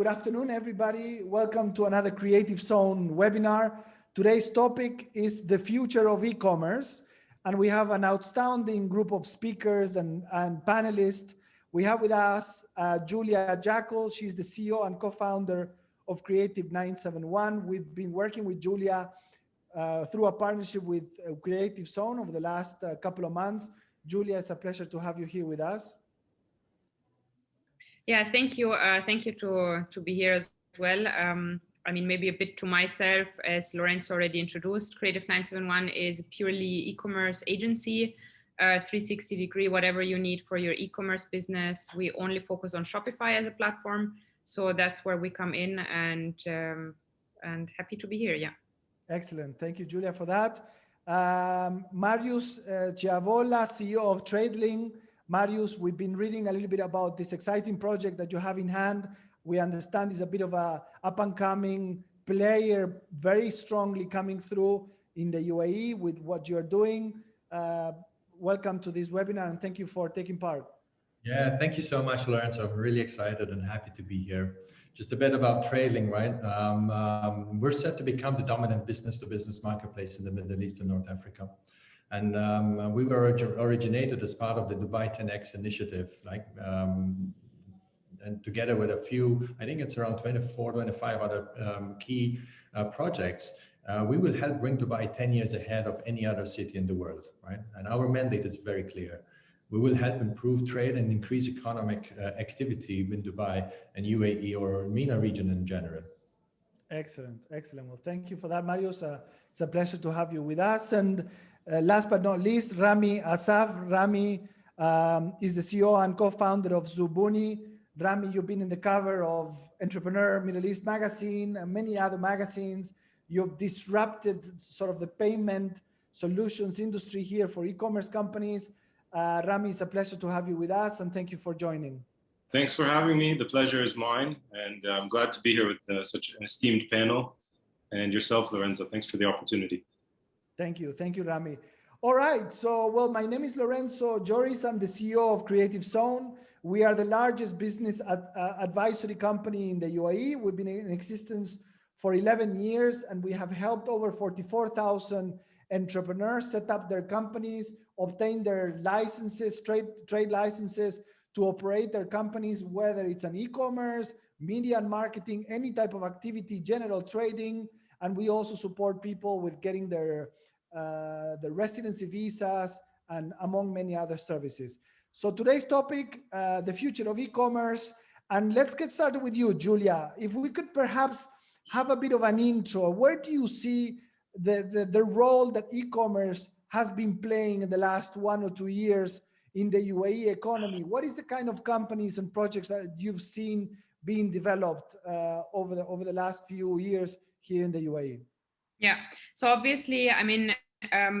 Good afternoon, everybody. Welcome to another Creative Zone webinar. Today's topic is the future of e-commerce, and we have an outstanding group of speakers and panelists. We have with us Julia Jackle. She's the CEO and co-founder of Creative 971. We've been working with Julia through a partnership with Creative Zone over the last couple of months. Julia, it's a pleasure to have you here with us. Yeah, thank you. Thank you to be here as well. I mean, maybe a bit to myself, as Lorenzo already introduced, Creative 971 is a purely e-commerce agency, 360-degree, whatever you need for your e-commerce business. We only focus on Shopify as a platform. So that's where we come in, and happy to be here, yeah. Excellent. Thank you, Julia, for that. Marius Ciavola, CEO of Tradeling. Marius, we've been reading a little bit about this exciting project that you have in hand. We understand it's a bit of a up-and-coming player, very strongly coming through in the UAE with what you're doing. Welcome to this webinar, and thank you for taking part. Yeah, thank you so much, Lorenzo. I'm really excited and happy to be here. Just a bit about Tradeling, right? We're set to become the dominant business-to-business marketplace in the Middle East and North Africa. And we were originated as part of the Dubai 10X initiative, and together with a few, I think it's around 24, 25 other key projects, we will help bring Dubai 10 years ahead of any other city in the world, right? And our mandate is very clear. We will help improve trade and increase economic activity in Dubai and UAE or MENA region in general. Excellent, excellent. Well, thank you for that, Marius. It's a pleasure to have you with us. And last but not least, Ramy Assaf. Ramy is the CEO and co-founder of Zbooni. Ramy, you've been in the cover of Entrepreneur Middle East magazine and many other magazines. You've disrupted sort of the payment solutions industry here for e-commerce companies. Ramy, it's a pleasure to have you with us, and thank you for joining. Thanks for having me. The pleasure is mine, and I'm glad to be here with such an esteemed panel. And yourself, Lorenzo, thanks for the opportunity. Thank you, Ramy. All right, so, well, my name is Lorenzo Jooris. I'm the CEO of Creative Zone. We are the largest business advisory company in the UAE. We've been in existence for 11 years, and we have helped over 44,000 entrepreneurs set up their companies, obtain their licenses, trade licenses to operate their companies, whether it's an e-commerce, media and marketing, any type of activity, general trading. And we also support people with getting their residency visas, and among many other services. So today's topic, the future of e-commerce. And let's get started with you, Julia. If we could perhaps have a bit of an intro, where do you see the role that e-commerce has been playing in the last 1 or 2 years in the UAE economy? What is the kind of companies and projects that you've seen being developed over the last few years here in the UAE? Yeah, so obviously, I mean,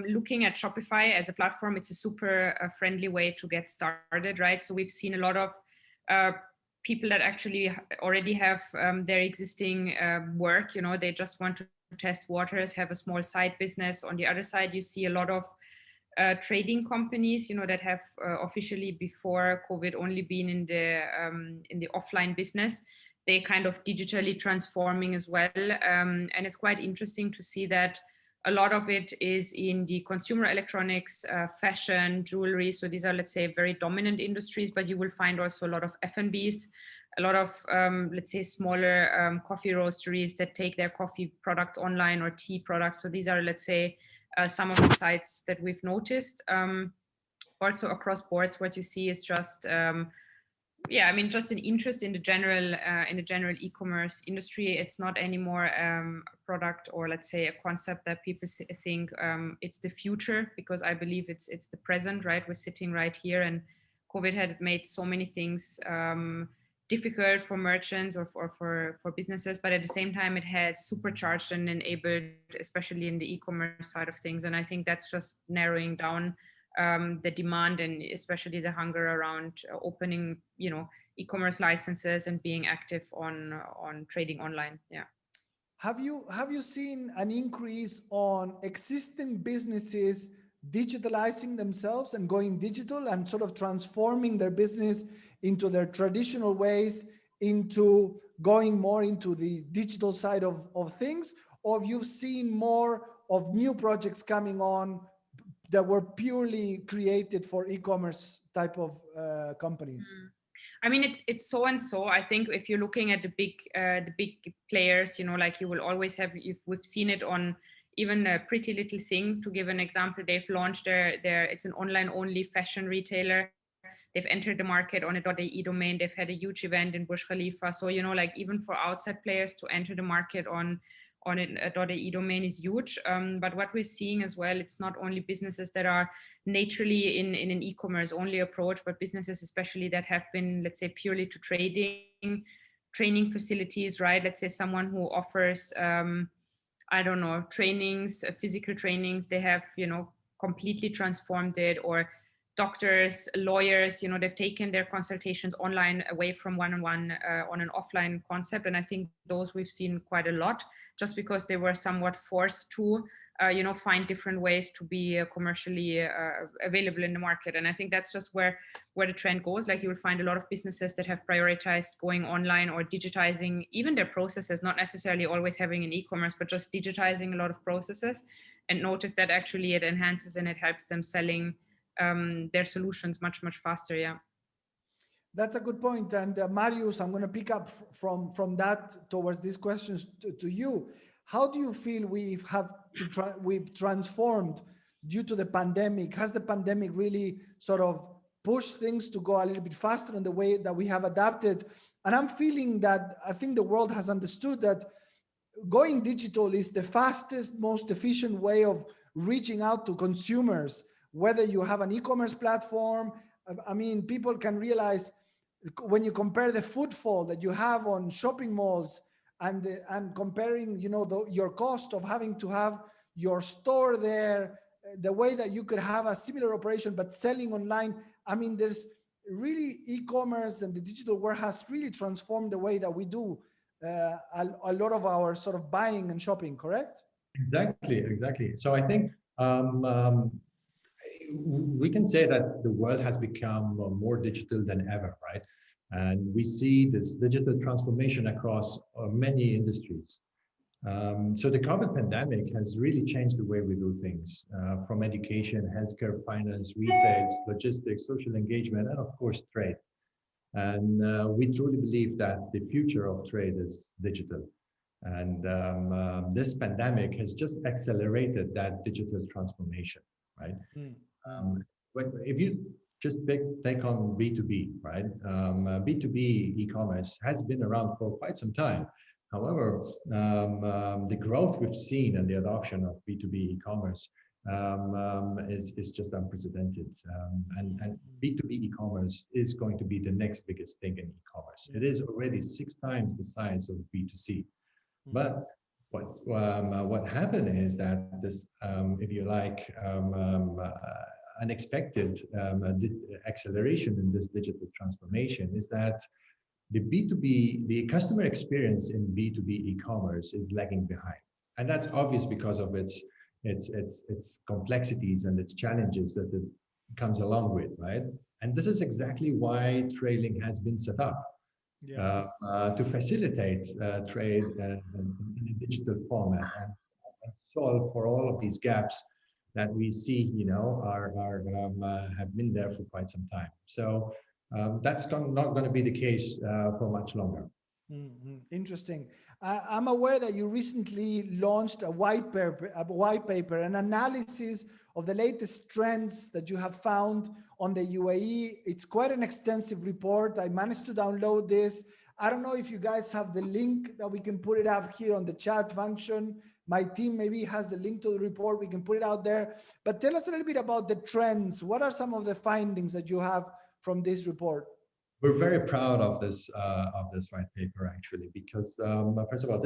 looking at Shopify as a platform, it's a super friendly way to get started, right? So we've seen a lot of people that actually already have their existing work, you know, they just want to test waters, have a small side business. On the other side, you see a lot of trading companies, you know, that have officially before COVID only been in the offline business. They kind of digitally transforming as well. And it's quite interesting to see that a lot of it is in the consumer electronics, fashion, jewelry. So these are, let's say, very dominant industries, but you will find also a lot of F&Bs, a lot of, let's say, smaller coffee roasteries that take their coffee products online or tea products. So these are, let's say, some of the sites that we've noticed. Also across boards, what you see is just, yeah, I mean, just an interest in the general e-commerce industry. It's not anymore a product or, let's say, a concept that people think it's the future, because I believe it's the present, right? We're sitting right here, and COVID had made so many things difficult for merchants or for businesses, but at the same time, it has supercharged and enabled, especially in the e-commerce side of things. And I think that's just narrowing down the demand, and especially the hunger around opening, you know, e-commerce licenses and being active on trading online. Yeah. Have you seen an increase on existing businesses digitalizing themselves and going digital and sort of transforming their business into their traditional ways into going more into the digital side of things, or have you seen more of new projects coming on that were purely created for e-commerce type of companies? I mean, it's so and so. I think if you're looking at the big players, you know, like you will always have. If we've seen it on even a Pretty Little Thing. To give an example, they've launched their it's an online only fashion retailer. They've entered the market on a .de domain. They've had a huge event in Burj Khalifa. So, you know, like even for outside players to enter the market on a .de domain is huge. But what we're seeing as well, it's not only businesses that are naturally in an e-commerce only approach, but businesses especially that have been, let's say, purely to trading, training facilities, right? Let's say someone who offers, I don't know, trainings, physical trainings, they have, you know, completely transformed it. Or doctors, lawyers, you know, they've taken their consultations online away from one-on-one on an offline concept. And I think those we've seen quite a lot, just because they were somewhat forced to, you know, find different ways to be commercially available in the market. And I think that's just where the trend goes. Like, you will find a lot of businesses that have prioritized going online or digitizing even their processes, not necessarily always having an e-commerce, but just digitizing a lot of processes, and notice that actually it enhances and it helps them selling their solutions much faster. Yeah, that's a good point. And Marius, I'm going to pick up from that towards these questions to you. How do you feel we've transformed due to the pandemic? Has the pandemic really sort of pushed things to go a little bit faster in the way that we have adapted? And I'm feeling that I think the world has understood that going digital is the fastest, most efficient way of reaching out to consumers. Whether you have an e-commerce platform, I mean, people can realize when you compare the footfall that you have on shopping malls and comparing, you know, your cost of having to have your store there, the way that you could have a similar operation but selling online. I mean, there's really e-commerce, and the digital world has really transformed the way that we do a lot of our sort of buying and shopping, correct? Exactly. So I think we can say that the world has become more digital than ever, right? And we see this digital transformation across many industries. So the COVID pandemic has really changed the way we do things, from education, healthcare, finance, retail, logistics, social engagement, and of course, trade. And we truly believe that the future of trade is digital. And this pandemic has just accelerated that digital transformation, right? If you just take on B2B, right? B2B e-commerce has been around for quite some time. However, the growth we've seen and the adoption of B2B e-commerce is just unprecedented. And B2B e-commerce is going to be the next biggest thing in e-commerce. It is already 6 times the size of B2C. But what happened is that this, if you like, unexpected acceleration in this digital transformation is that the customer experience in B2B e-commerce is lagging behind. And that's obvious because of its complexities and its challenges that it comes along with, right? And this is exactly why Tradeling has been set up. Yeah. To facilitate trade in a digital format and solve for all of these gaps that we see, you know, have been there for quite some time. So that's not going to be the case for much longer. Interesting. I'm aware that you recently launched a white paper, an analysis of the latest trends that you have found on the UAE. It's quite an extensive report. I managed to download this. I don't know if you guys have the link that we can put it up here on the chat function. My team maybe has the link to the report. We can put it out there. But tell us a little bit about the trends. What are some of the findings that you have from this report? We're very proud of this white paper, actually, because first of all,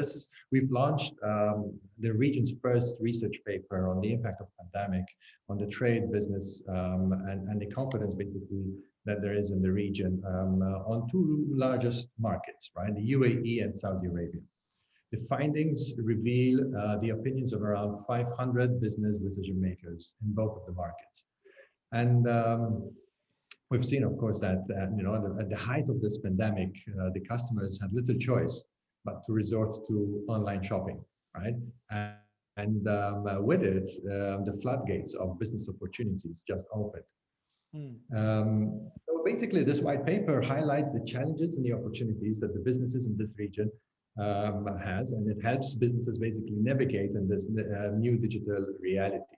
we've launched the region's first research paper on the impact of pandemic on the trade business and the confidence basically that there is in the region on 2 largest markets, right? The UAE and Saudi Arabia. The findings reveal the opinions of around 500 business decision makers in both of the markets. And we've seen, of course, that at the height of this pandemic, the customers had little choice but to resort to online shopping, right? And with it, the floodgates of business opportunities just opened. So basically, this white paper highlights the challenges and the opportunities that the businesses in this region has, and it helps businesses basically navigate in this new digital reality.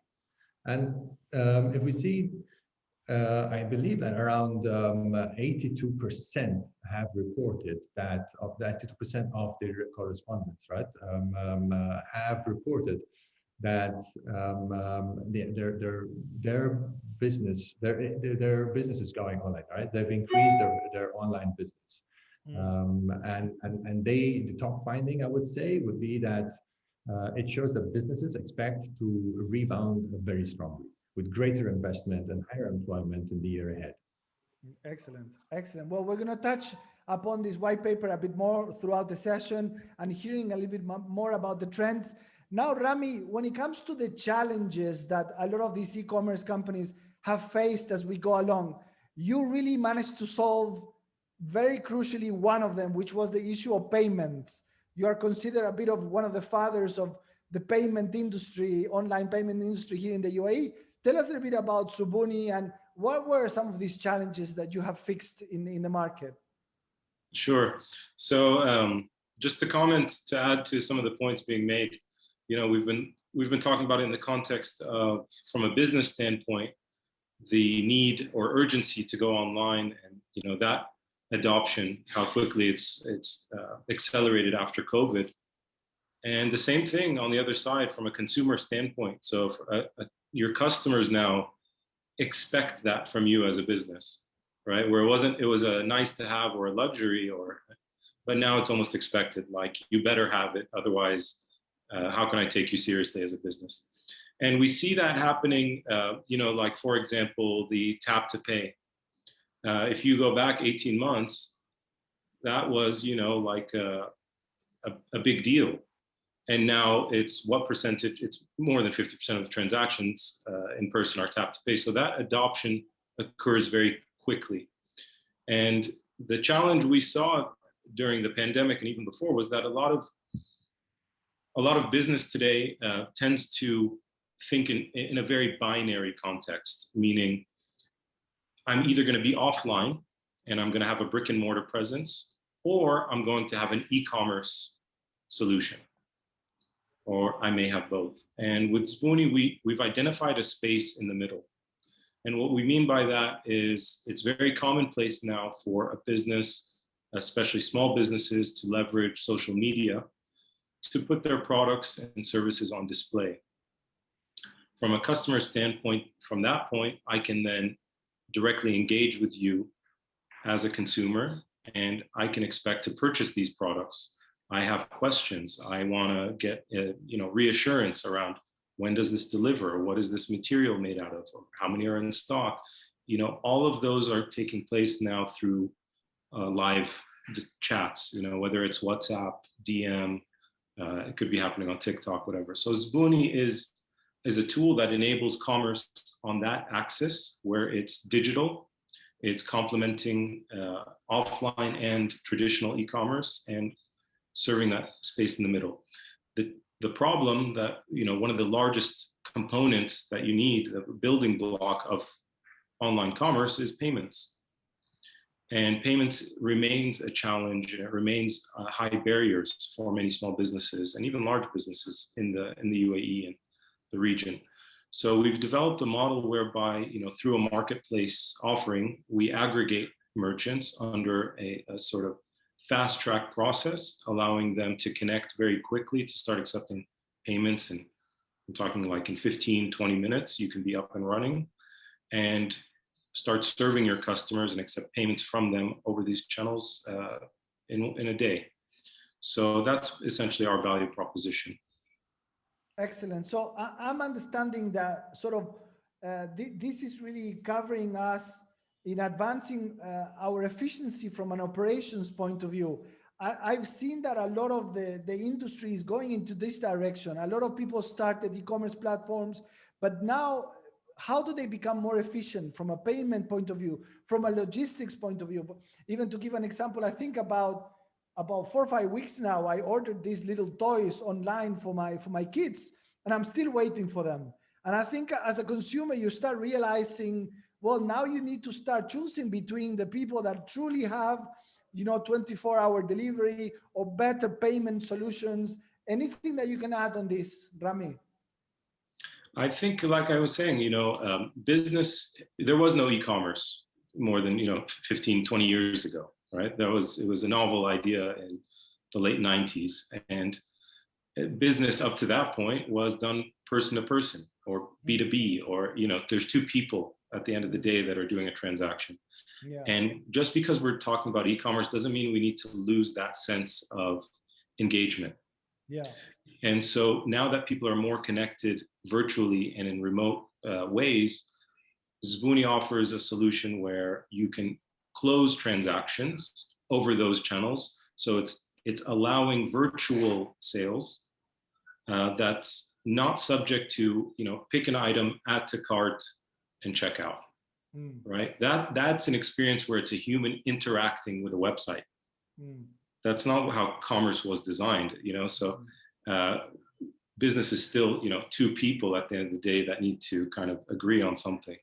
And if we see, I believe that around 82% have reported that of the 82% of the correspondents, right, have reported that their business is going online, right? They've increased their online business. And the top finding, I would say, would be that it shows that businesses expect to rebound very strongly with greater investment and higher employment in the year ahead. Excellent, excellent. Well, we're going to touch upon this white paper a bit more throughout the session and hearing a little bit more about the trends. Now, Ramy, when it comes to the challenges that a lot of these e-commerce companies have faced as we go along, you really managed to solve very crucially one of them, which was the issue of payments. You are considered a bit of one of the fathers of the payment industry, online payment industry here in the UAE. Tell us a little bit about Zbooni and what were some of these challenges that you have fixed in the market? Sure. So just to comment, to add to some of the points being made, we've been talking about it in the context of, from a business standpoint, the need or urgency to go online, and that adoption, how quickly it's accelerated after COVID. And the same thing on the other side from a consumer standpoint. So your customers now expect that from you as a business, right? Where it was a nice to have or a luxury, but now it's almost expected, like you better have it, otherwise how can I take you seriously as a business? And we see that happening, like for example, the tap to pay. If you go back 18 months, that was, like a big deal. And now it's what percentage? It's more than 50% of the transactions in person are tap to pay. So that adoption occurs very quickly. And the challenge we saw during the pandemic and even before was that a lot of business today tends to think in a very binary context, meaning I'm either going to be offline and I'm going to have a brick and mortar presence, or I'm going to have an e-commerce solution, or I may have both. And with Zbooni, we've identified a space in the middle. And what we mean by that is it's very commonplace now for a business, especially small businesses, to leverage social media to put their products and services on display. From a customer standpoint, from that point, I can then directly engage with you as a consumer, and I can expect to purchase these products. I have questions. I want to get reassurance around when does this deliver? What is this material made out of? Or how many are in stock? All of those are taking place now through live chats, whether it's WhatsApp, DM, it could be happening on TikTok, whatever. So Zbooni is a tool that enables commerce on that axis where it's digital, it's complementing offline and traditional e-commerce and serving that space in the middle. The problem that, one of the largest components that you need, the building block of online commerce, is payments. And payments remains a challenge, and it remains high barriers for many small businesses and even large businesses in the UAE and the region. So we've developed a model whereby, through a marketplace offering, we aggregate merchants under a sort of fast track process, allowing them to connect very quickly to start accepting payments. And I'm talking like in 15, 20 minutes, you can be up and running and start serving your customers and accept payments from them over these channels in a day. So that's essentially our value proposition. Excellent. So I'm understanding that sort of this is really covering us in advancing our efficiency from an operations point of view. I've seen that a lot of the industry is going into this direction. A lot of people started e-commerce platforms, but now how do they become more efficient from a payment point of view, from a logistics point of view? Even to give an example, I think about 4 or 5 weeks now, I ordered these little toys online for my kids, and I'm still waiting for them. And I think as a consumer, you start realizing, well, now you need to start choosing between the people that truly have, 24-hour delivery or better payment solutions. Anything that you can add on this, Ramy? I think, like I was saying, business, there was no e-commerce more than, 15, 20 years ago, right? It was a novel idea in the late 90s. And business up to that point was done person to person or B2B, or, there's two people at the end of the day that are doing a transaction. Yeah. And just because we're talking about e-commerce doesn't mean we need to lose that sense of engagement. Yeah. And so now that people are more connected virtually and in remote ways, Zbooni offers a solution where you can close transactions over those channels. So it's allowing virtual sales that's not subject to, pick an item, add to cart, and check out. Right? That's an experience where it's a human interacting with a website. That's not how commerce was designed, so business is still, two people at the end of the day that need to kind of agree on something.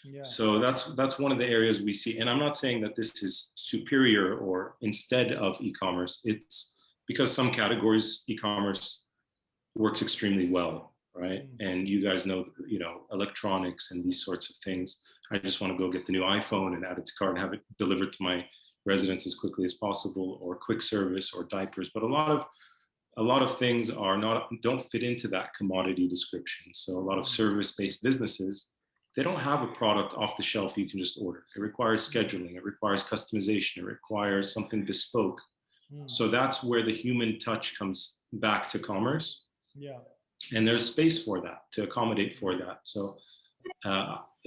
Yeah. So that's one of the areas we see. And I'm not saying that this is superior or instead of e-commerce. It's because some categories e-commerce works extremely well, right? And you guys know, electronics and these sorts of things. I just want to go get the new iPhone and add it to cart and have it delivered to my residence as quickly as possible, or quick service or diapers. But a lot of things don't fit into that commodity description. So a lot of service-based businesses, they don't have a product off the shelf you can just order. It requires scheduling, it requires customization, it requires something bespoke. So that's where the human touch comes back to commerce. Yeah. And there's space for that, to accommodate for that. So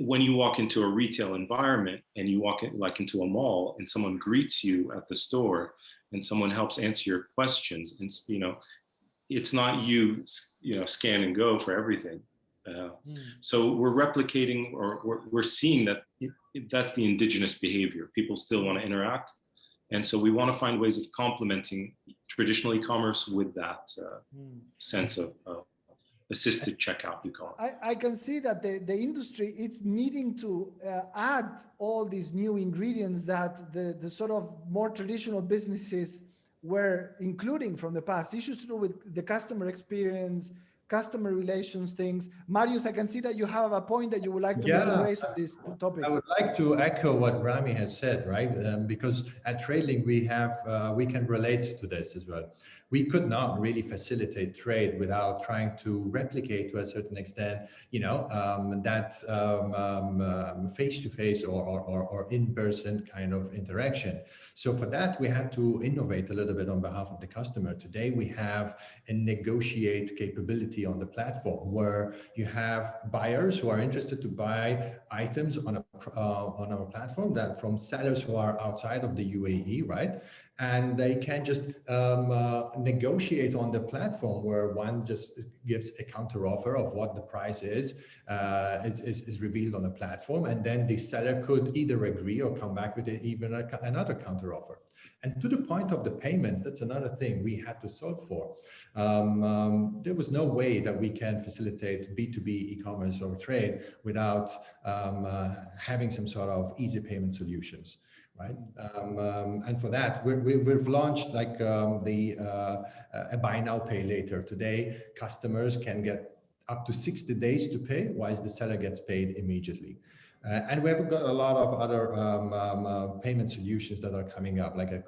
when you walk into a retail environment and you walk into a mall and someone greets you at the store and someone helps answer your questions, and it's not you scan and go for everything. So we're replicating, or we're seeing that that's the indigenous behavior. People still want to interact. And so we want to find ways of complementing traditional e-commerce with that sense of assisted checkout, you call it. I can see that the industry, it's needing to add all these new ingredients that the sort of more traditional businesses were including from the past. Issues to do with the customer experience, customer relations things. Marius, I can see that you have a point that you would like to raise on this topic. I would like to echo what Ramy has said, right? Because at Tradeling, we can relate to this as well. We could not really facilitate trade without trying to replicate to a certain extent, that face-to-face or in-person kind of interaction. So for that, we had to innovate a little bit on behalf of the customer. Today, we have a negotiate capability on the platform where you have buyers who are interested to buy items on our platform that from sellers who are outside of the UAE, right? And they can just negotiate on the platform where one just gives a counter offer of what the price is revealed on the platform. And then the seller could either agree or come back with even another counter offer. And to the point of the payments, that's another thing we had to solve for. There was no way that we can facilitate B2B e-commerce or trade without having some sort of easy payment solutions. Right, and for that we've launched a buy now pay later. Today, customers can get up to 60 days to pay, whilst the seller gets paid immediately. And we have got a lot of other payment solutions that are coming up, like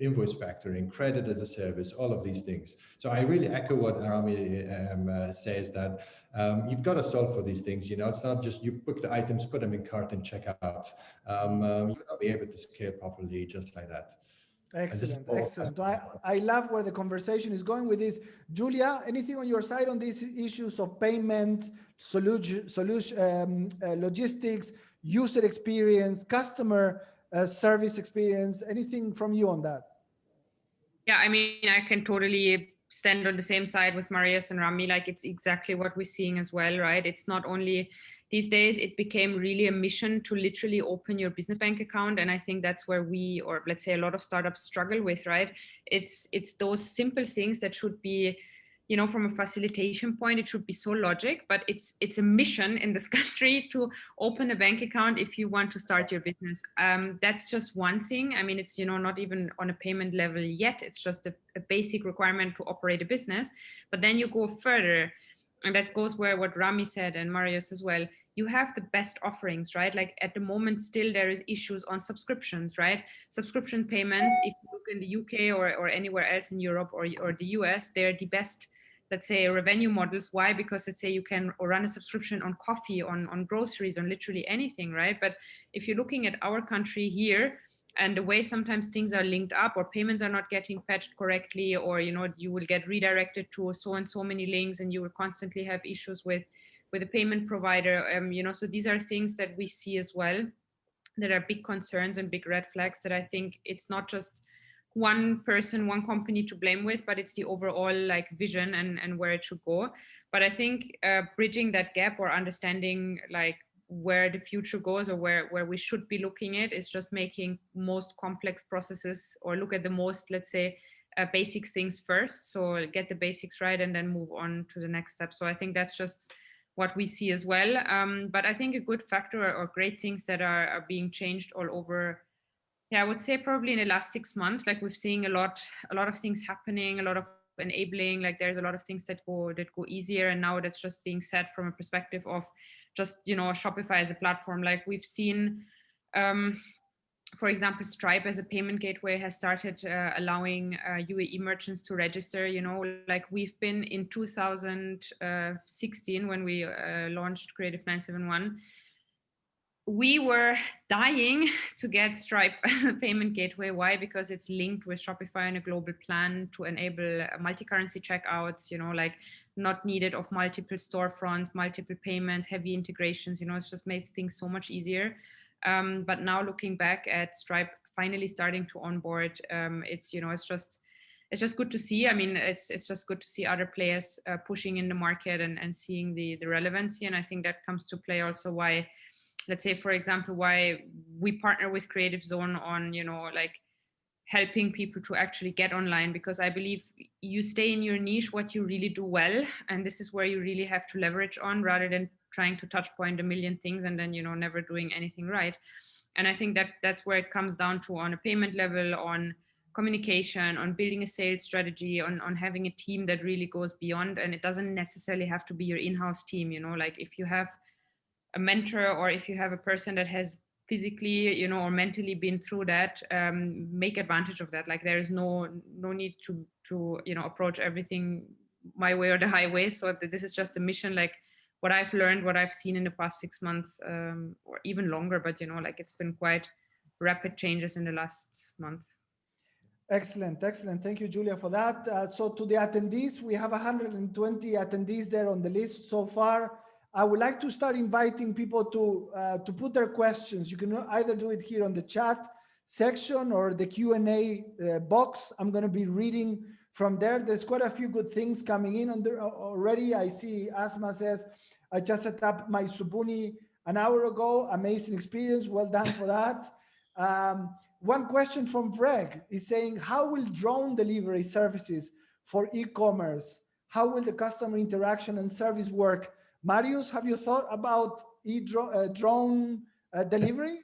invoice factoring, credit as a service, all of these things. So I really echo what Ramy says, that you've got to solve for these things. It's not just you book the items, put them in cart and check out. You'll not be able to scale properly just like that. Excellent. I love where the conversation is going with this. Julia, anything on your side on these issues of payment, logistics, user experience, customer service experience? Anything from you on that? Yeah, I mean, I can totally stand on the same side with Marius and Ramy. Like, it's exactly what we're seeing as well, right? It's not only, these days it became really a mission to literally open your business bank account. And I think that's where we, or let's say a lot of startups struggle with, right? It's those simple things that should be, you know, from a facilitation point, it should be so logic, but it's a mission in this country to open a bank account if you want to start your business. That's just one thing. I mean, it's, you know, not even on a payment level yet. It's just a basic requirement to operate a business. But then you go further, and that goes where what Ramy said and Marius as well. You have the best offerings, right? Like at the moment, still there is issues on subscriptions, right? Subscription payments, if you look in the UK or anywhere else in Europe or the US, they're the best, let's say, revenue models. Why? Because let's say you can run a subscription on coffee, on groceries, on literally anything, right? But if you're looking at our country here, and the way sometimes things are linked up, or payments are not getting fetched correctly, or, you know, you will get redirected to so and so many links, and you will constantly have issues with a payment provider. You know, so these are things that we see as well, that are big concerns and big red flags, that I think it's not just one person, one company to blame with, but it's the overall like vision and where it should go. But I think bridging that gap, or understanding like where the future goes, or where we should be looking at, is just making most complex processes, or look at the most, let's say, basic things first. So get the basics right and then move on to the next step. So I think that's just what we see as well. But I think a good factor, or great things that are being changed all over, yeah, I would say probably in the last 6 months, like we're seeing a lot of things happening, a lot of enabling, like there's a lot of things that go easier. And now that's just being said from a perspective of just, you know, Shopify as a platform. Like we've seen, for example, Stripe as a payment gateway has started allowing UAE merchants to register. You know, like we've been in 2016 when we launched Creative 971. We were dying to get Stripe as a payment gateway. Why? Because it's linked with Shopify in a global plan to enable multi-currency checkouts, you know, like not needed of multiple storefronts, multiple payments, heavy integrations, you know, it's just made things so much easier. But now looking back at Stripe finally starting to onboard, it's, you know, it's just good to see. I mean, it's just good to see other players pushing in the market and seeing the relevancy. And I think that comes to play also why, let's say, for example, why we partner with Creative Zone on, you know, like helping people to actually get online, because I believe you stay in your niche, what you really do well. And this is where you really have to leverage on, rather than trying to touch point a million things and then, you know, never doing anything right. And I think that's where it comes down to, on a payment level, on communication, on building a sales strategy, on having a team that really goes beyond. And it doesn't necessarily have to be your in-house team, you know, like if you have a mentor, or if you have a person that has physically, you know, or mentally been through that, make advantage of that. Like there is no need to you know, approach everything my way or the highway. So this is just a mission, like what I've learned, what I've seen in the past 6 months, or even longer, but, you know, like it's been quite rapid changes in the last month. Excellent. Thank you, Julia, for that. So to the attendees, we have 120 attendees there on the list so far. I would like to start inviting people to put their questions. You can either do it here on the chat section or the Q&A box. I'm going to be reading from there. There's quite a few good things coming in on there already. I see Asma says, I just set up my Zbooni an hour ago. Amazing experience. Well done for that. One question from Greg is saying, how will drone delivery services for e-commerce? How will the customer interaction and service work? Marius, have you thought about drone delivery?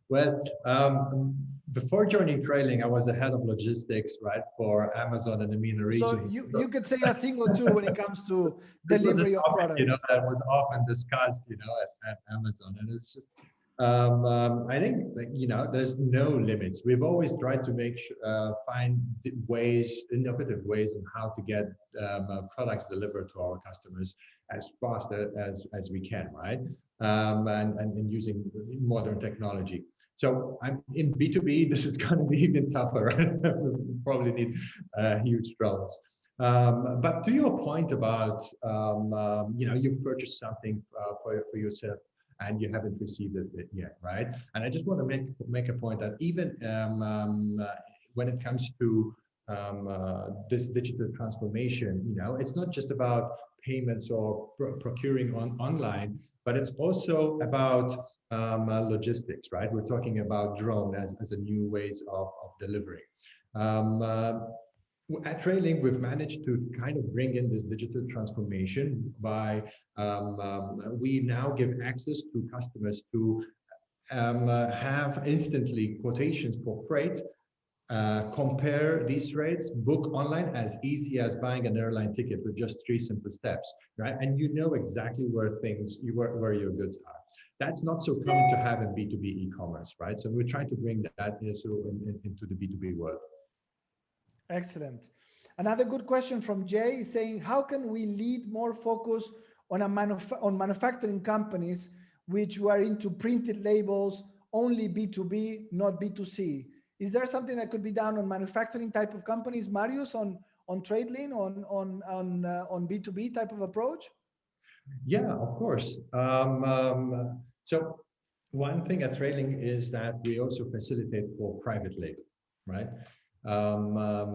Well, before joining Tradeling, I was the head of logistics, right, for Amazon and the MENA region. So you could say a thing or two when it comes to delivery of products. You know, that was often discussed, you know, at Amazon, and it's just, I think, you know, there's no limits. We've always tried to find ways, innovative ways on how to get products delivered to our customers as fast as we can, right? And using modern technology. So in B2B, this is going to be even tougher. We probably need huge drones. But to your point about, you know, you've purchased something for yourself and you haven't received it yet, right? And I just want to make a point that even when it comes to this digital transformation. It's not just about payments or procuring online, but it's also about logistics, right? We're talking about drone as a new ways of delivering. At Tradeling, we've managed to kind of bring in this digital transformation by we now give access to customers to have instantly quotations for freight, compare these rates, book online as easy as buying an airline ticket with just 3 simple steps, right? And you know exactly where where your goods are. That's not so common to have in B2B e-commerce, right? So we're trying to bring that into the B2B world. Excellent. Another good question from Jay is saying, how can we lead more focus on manufacturing companies which were into printed labels, only B2B, not B2C? Is there something that could be done on manufacturing type of companies, Marius, on Tradeling, on B2B type of approach? Yeah, of course. So one thing at Tradeling is that we also facilitate for private label, right? Now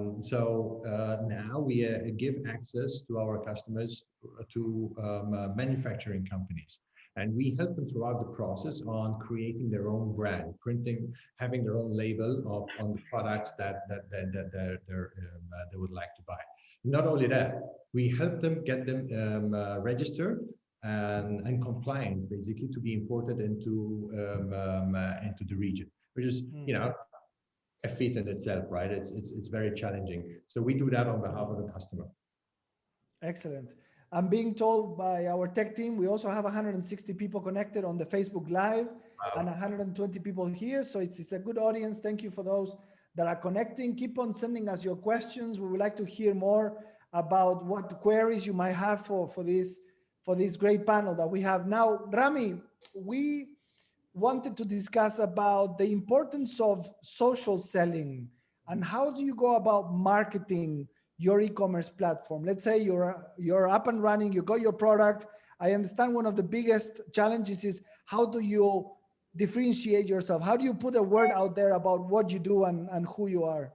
we give access to our customers to manufacturing companies, and we help them throughout the process on creating their own brand, printing, having their own label on the products that they would like to buy. Not only that, we help them get them registered and compliant, basically, to be imported into the region, which is a feat in itself, right? It's very challenging. So we do that on behalf of the customer. Excellent. I'm being told by our tech team, we also have 160 people connected on the Facebook Live. Wow. And 120 people here. So it's a good audience. Thank you for those that are connecting. Keep on sending us your questions. We would like to hear more about what queries you might have for this great panel that we have. Now, Ramy, we wanted to discuss about the importance of social selling and how do you go about marketing your e-commerce platform. Let's say you're up and running, you got your product. I understand one of the biggest challenges is how do you differentiate yourself? How do you put a word out there about what you do and who you are?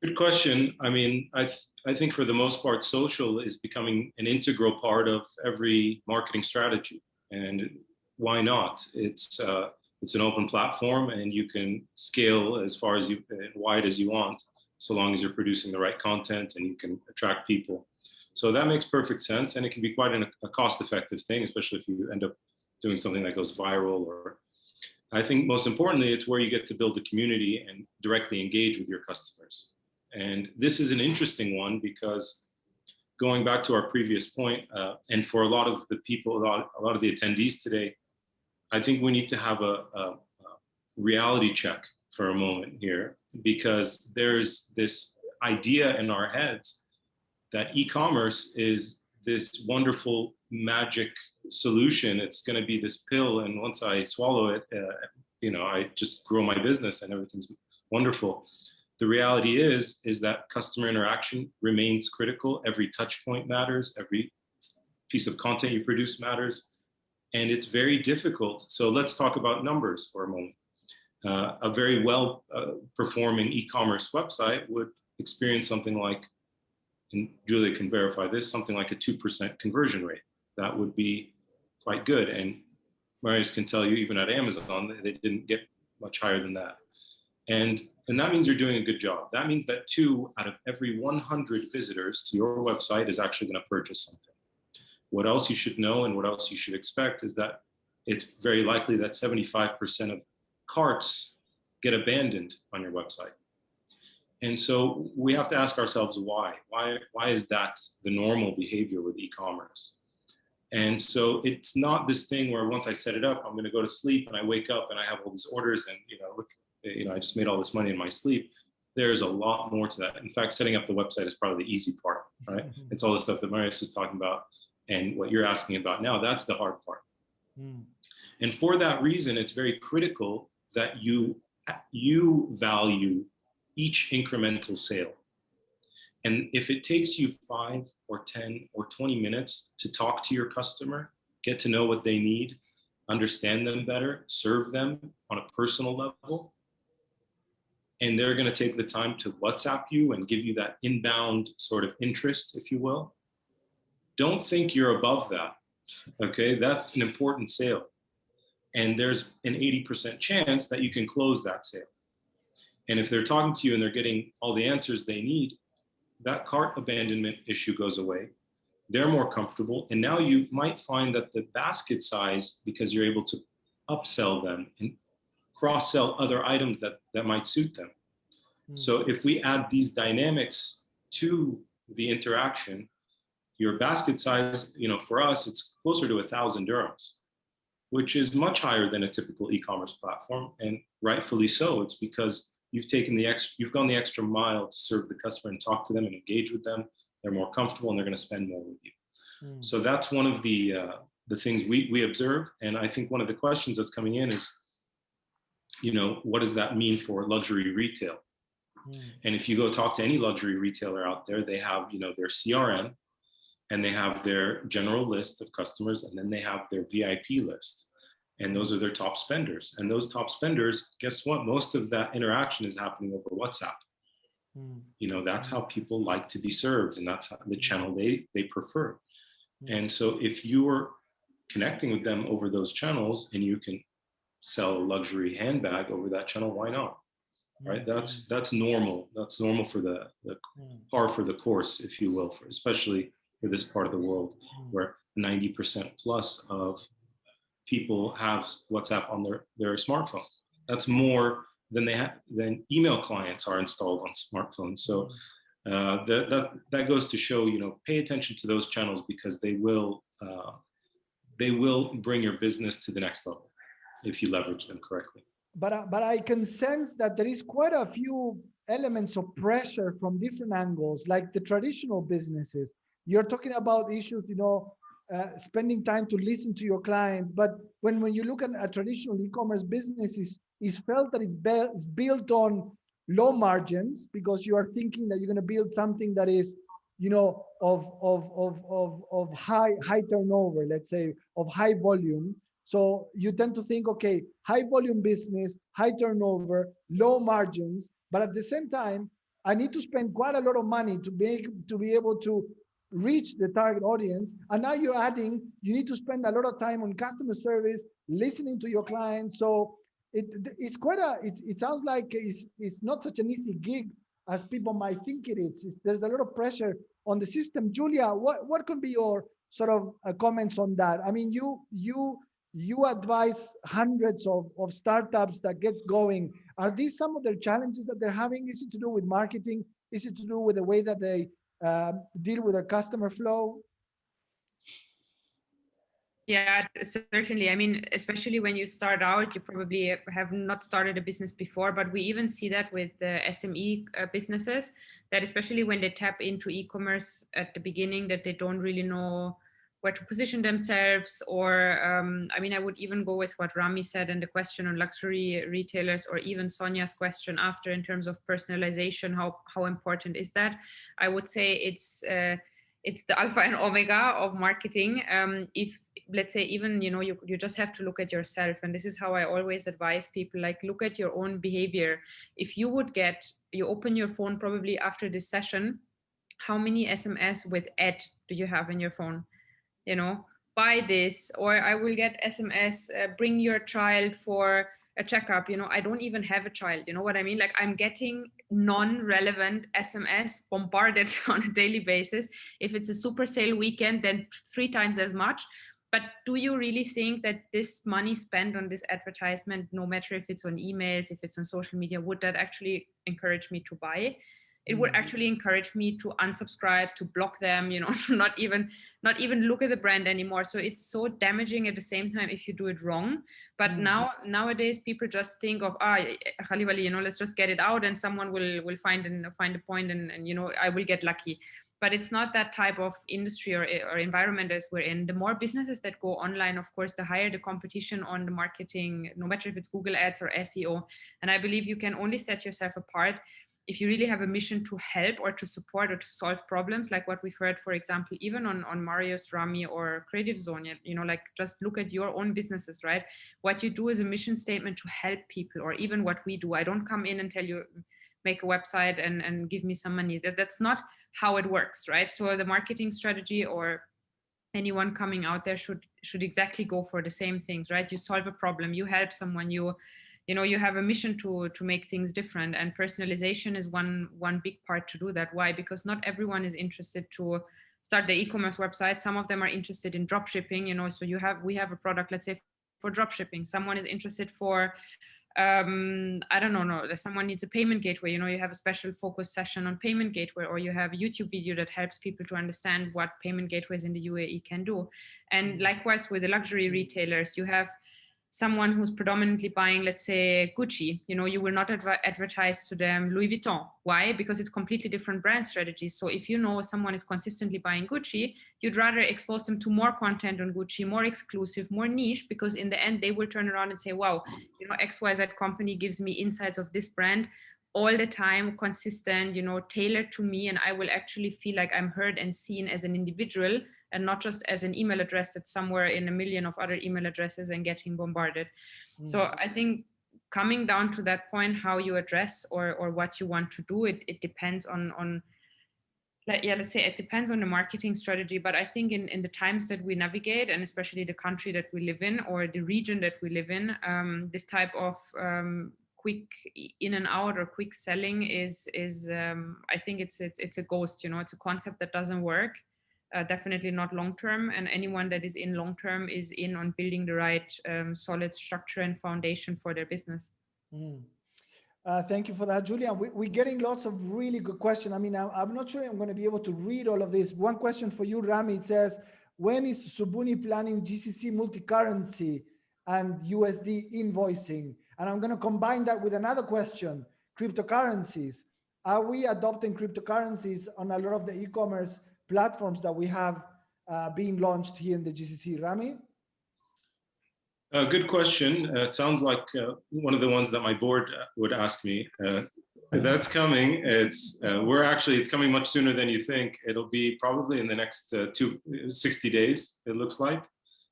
Good question. I mean, I think for the most part, social is becoming an integral part of every marketing strategy. And why not? It's an open platform and you can scale as far as wide as you want, so long as you're producing the right content and you can attract people. So that makes perfect sense. And it can be quite a cost-effective thing, especially if you end up doing something that goes viral. Or I think most importantly, it's where you get to build a community and directly engage with your customers. And this is an interesting one because going back to our previous point, and for a lot of the people, a lot of the attendees today, I think we need to have a reality check for a moment here, because there's this idea in our heads that e-commerce is this wonderful magic solution. It's going to be this pill, and once I swallow it, I just grow my business and everything's wonderful. The reality is that customer interaction remains critical. Every touch point matters. Every piece of content you produce matters. And it's very difficult. So let's talk about numbers for a moment. A very well performing e-commerce website would experience something like, and Julia can verify this, something like a 2% conversion rate. That would be quite good. And Marius can tell you, even at Amazon, they didn't get much higher than that. And that means you're doing a good job. That means that 2 out of every 100 visitors to your website is actually going to purchase something. What else you should know and what else you should expect is that it's very likely that 75% of carts get abandoned on your website. And so we have to ask ourselves why. Why is that the normal behavior with e-commerce? And so it's not this thing where once I set it up, I'm going to go to sleep and I wake up and I have all these orders and I just made all this money in my sleep. There's a lot more to that. In fact, setting up the website is probably the easy part, right? Mm-hmm. It's all the stuff that Marius is talking about and what you're asking about now. That's the hard part. Mm. And for that reason, it's very critical that you value each incremental sale. And if it takes you 5 or 10 or 20 minutes to talk to your customer, get to know what they need, understand them better, serve them on a personal level, and they're going to take the time to WhatsApp you and give you that inbound sort of interest, if you will, don't think you're above that. Okay, that's an important sale. And there's an 80% chance that you can close that sale. And if they're talking to you and they're getting all the answers they need, that cart abandonment issue goes away. They're more comfortable. And now you might find that the basket size, because you're able to upsell them and cross-sell other items that might suit them. So if we add these dynamics to the interaction, your basket size, for us, it's closer to 1,000 dirhams, which is much higher than a typical e-commerce platform. And rightfully so. It's because you've gone the extra mile to serve the customer and talk to them and engage with them. They're more comfortable and they're going to spend more with you. So that's one of the things we observe. And I think one of the questions that's coming in is, what does that mean for luxury retail? And if you go talk to any luxury retailer out there, they have, their CRM, and they have their general list of customers, and then they have their VIP list. And those are their top spenders. And those top spenders, guess what? Most of that interaction is happening over WhatsApp. That's how people like to be served, and that's the channel they prefer. And so if you're connecting with them over those channels and you can sell a luxury handbag over that channel, why not? Right? That's normal. That's normal for the par for the course, if you will, especially for this part of the world where 90% plus of people have WhatsApp on their smartphone. That's more than than email clients are installed on smartphones. So that goes to show, pay attention to those channels, because they will bring your business to the next level if you leverage them correctly. But I can sense that there is quite a few elements of pressure from different angles, like the traditional businesses. You're talking about issues, spending time to listen to your clients. But when you look at a traditional e-commerce business, is felt that it's built on low margins, because you are thinking that you're going to build something that is, of high turnover, let's say, of high volume. So you tend to think, okay, high volume business, high turnover, low margins, but at the same time, I need to spend quite a lot of money to be able to reach the target audience. And now you're adding, you need to spend a lot of time on customer service, listening to your clients. So it's quite it sounds like it's not such an easy gig as people might think it is. There's a lot of pressure on the system. Julia, what could be your sort of comments on that? I mean, you advise hundreds of startups that get going. Are these some of the challenges that they're having? Is it to do with marketing? Is it to do with the way that they deal with their customer flow? Yeah, certainly. I mean, especially when you start out, you probably have not started a business before, but we even see that with the SME businesses, that especially when they tap into e-commerce at the beginning, that they don't really know where to position themselves. Or, I mean, I would even go with what Ramy said and the question on luxury retailers, or even Sonia's question after in terms of personalization, how important is that? I would say it's the alpha and omega of marketing. If, let's say, even, you just have to look at yourself. And this is how I always advise people, like, look at your own behavior. If you open your phone probably after this session, how many SMS with ad do you have in your phone? Buy this, or I will get SMS, bring your child for a checkup. I don't even have a child. You know what I mean? Like, I'm getting non-relevant SMS bombarded on a daily basis. If it's a super sale weekend, then 3 times as much. But do you really think that this money spent on this advertisement, no matter if it's on emails, if it's on social media, would that actually encourage me to buy? It would actually encourage me to unsubscribe, to block them, not even look at the brand anymore. So it's so damaging at the same time if you do it wrong. But nowadays people just think of, let's just get it out and someone will find a point and I will get lucky. But it's not that type of industry or environment as we're in. The more businesses that go online, of course, the higher the competition on the marketing, no matter if it's Google Ads or SEO. And I believe you can only set yourself apart if you really have a mission to help or to support or to solve problems, like what we've heard, for example, even on Marius, Ramy, or Creative Zone, like, just look at your own businesses, right? What you do is a mission statement to help people, or even what we do. I don't come in and tell you, make a website and give me some money. That's not how it works, right? So the marketing strategy, or anyone coming out there, should exactly go for the same things, right? You solve a problem, you help someone, you know, you have a mission to make things different, and personalization is one big part to do that. Why? Because not everyone is interested to start the e-commerce website. Some of them are interested in drop shipping, you know, so we have a product, let's say, for drop shipping. Someone is interested for I don't know, someone needs a payment gateway, you know, you have a special focus session on payment gateway, or you have a YouTube video that helps people to understand what payment gateways in the UAE can do. And likewise with the luxury retailers, you have someone who's predominantly buying, let's say, Gucci, you know, you will not advertise to them Louis Vuitton. Why? Because it's completely different brand strategies. So if you know someone is consistently buying Gucci, you'd rather expose them to more content on Gucci, more exclusive, more niche, because in the end, they will turn around and say, wow, you know, XYZ company gives me insights of this brand all the time, consistent, you know, tailored to me, and I will actually feel like I'm heard and seen as an individual, and not just as an email address that's somewhere in a million of other email addresses and getting bombarded. So I think coming down to that point, how you address or what you want to do, it depends on let's say it depends on the marketing strategy. But I think in the times that we navigate, and especially the country that we live in or the region that we live in, this type of quick in and out or quick selling is I think it's a ghost, you know, it's a concept that doesn't work. Definitely not long term, and anyone that is in long term is in on building the right solid structure and foundation for their business. Thank you for that, Julian. We're getting lots of really good questions. I mean, I'm not sure I'm going to be able to read all of this. One question for you, Ramy. It says, when is Zbooni planning GCC multi-currency and USD invoicing? And I'm going to combine that with another question, cryptocurrencies. Are we adopting cryptocurrencies on a lot of the e-commerce platforms that we have being launched here in the GCC? Ramy? Good question. It sounds like one of the ones that my board would ask me. That's coming. It's coming much sooner than you think. It'll be probably in the next 60 days, it looks like,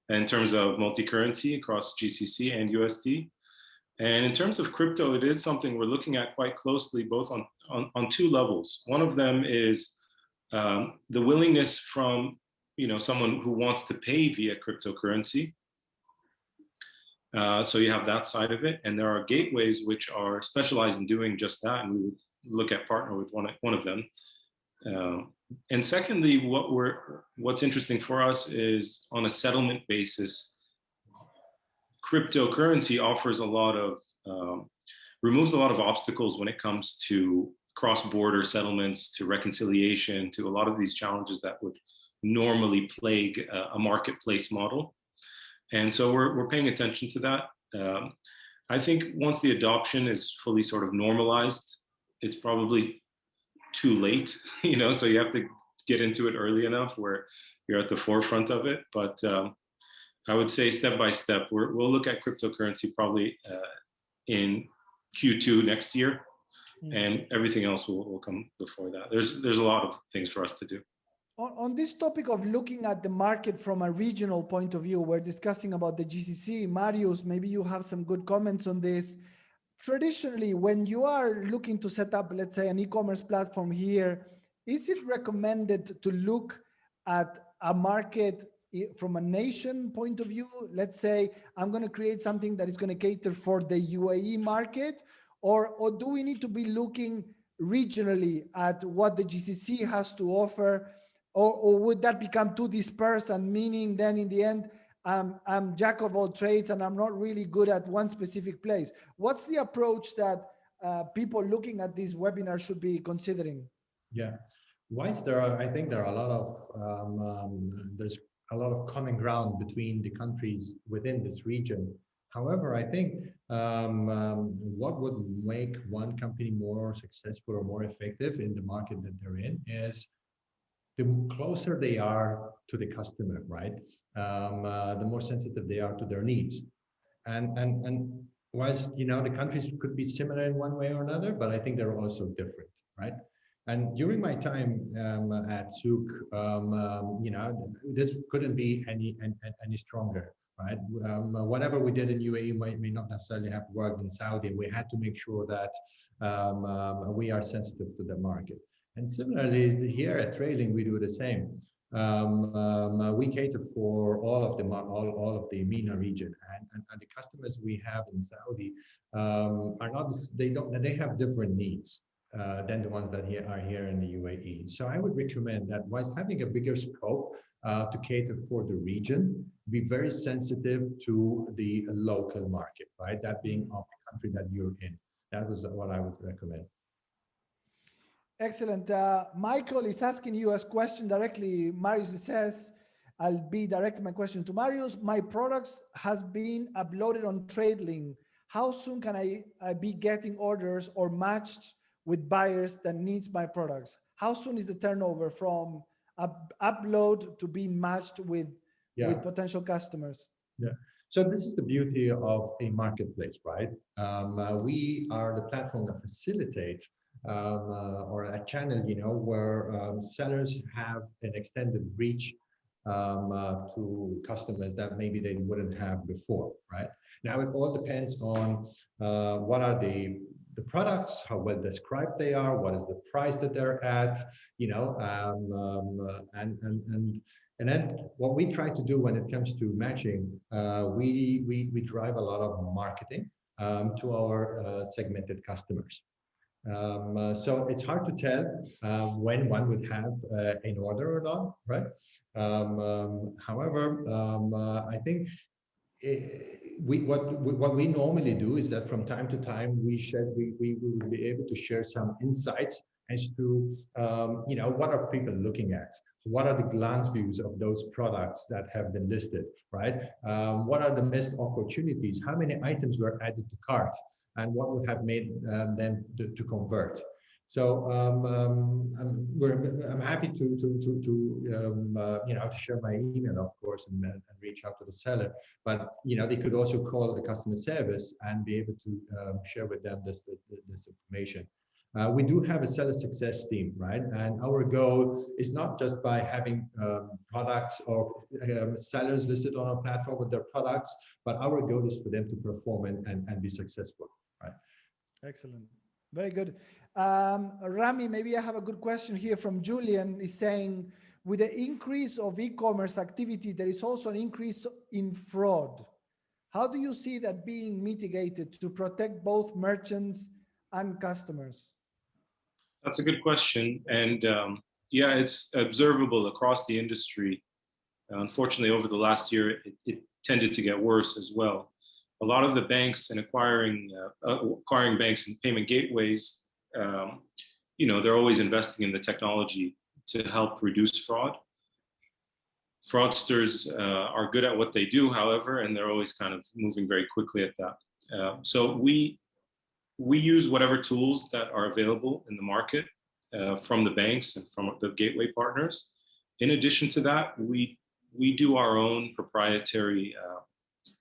in terms of multi-currency across GCC and USD. And in terms of crypto, it is something we're looking at quite closely, both on two levels. One of them is the willingness from, you know, someone who wants to pay via cryptocurrency. So you have that side of it, and there are gateways which are specialized in doing just that, and we would look at partner with one of them. And secondly, what's interesting for us is on a settlement basis, cryptocurrency offers a lot of removes a lot of obstacles when it comes to cross-border settlements, to reconciliation, to a lot of these challenges that would normally plague a marketplace model. And so we're paying attention to that. I think once the adoption is fully sort of normalized, it's probably too late, you know, so you have to get into it early enough where you're at the forefront of it. But I would say step by step, we'll look at cryptocurrency probably in Q2 next year, and everything else will come before that. There's a lot of things for us to do. On this topic of looking at the market from a regional point of view, we're discussing about the GCC. Marius, maybe you have some good comments on this. Traditionally, when you are looking to set up, let's say, an e-commerce platform here, is it recommended to look at a market from a nation point of view? Let's say I'm going to create something that is going to cater for the UAE market, or do we need to be looking regionally at what the GCC has to offer? Or would that become too dispersed, and meaning then in the end, I'm jack of all trades and I'm not really good at one specific place? What's the approach that people looking at this webinar should be considering? Yeah, whilst I think there are a lot of, there's a lot of common ground between the countries within this region. However, I think what would make one company more successful or more effective in the market that they're in is the closer they are to the customer, right? The more sensitive they are to their needs. And whilst, you know, the countries could be similar in one way or another, but I think they're also different, right? And during my time at Zook, you know, this couldn't be any stronger, right? Whatever we did in UAE may not necessarily have worked in Saudi. We had to make sure that we are sensitive to the market. And similarly, here at Tradeling, we do the same. We cater for all of the MENA region, and the customers we have in Saudi are not, they have different needs than the ones that are here in the UAE. So I would recommend that whilst having a bigger scope to cater for the region, be very sensitive to the local market, right? That being of the country that you're in. That was what I would recommend. Excellent. Michael is asking you a question directly. Marius says, I'll be directing my question to Marius. My products has been uploaded on Tradeling. How soon can I be getting orders or matched with buyers that needs my products? How soon is the turnover from upload to being matched with potential customers? Yeah. So this is the beauty of a marketplace, right? We are the platform that facilitates or a channel, you know, where sellers have an extended reach to customers that maybe they wouldn't have before, right? Now it all depends on what are the products, how well described they are, what is the price that they're at, you know, and then what we try to do when it comes to matching, we drive a lot of marketing to our segmented customers. So it's hard to tell when one would have an order or not, right? However, I think what we normally do is that from time to time we will be able to share some insights as to you know, what are people looking at, what are the glance views of those products that have been listed, right? What are the missed opportunities, how many items were added to cart, and what would have made them to convert. So I'm happy to you know, to share my email, of course, and reach out to the seller. But you know, they could also call the customer service and be able to share with them this information. We do have a seller success team, right? And our goal is not just by having products or sellers listed on our platform with their products, but our goal is for them to perform and be successful, right? Excellent. Very good. Ramy, maybe I have a good question here from Julian. He's saying, with the increase of e-commerce activity, there is also an increase in fraud. How do you see that being mitigated to protect both merchants and customers? That's a good question. And yeah, it's observable across the industry. Unfortunately, over the last year, it tended to get worse as well. A lot of the banks and acquiring banks and payment gateways, you know, they're always investing in the technology to help reduce fraud. Fraudsters are good at what they do, however, and they're always kind of moving very quickly at that. So we use whatever tools that are available in the market from the banks and from the gateway partners. In addition to that, we do our own proprietary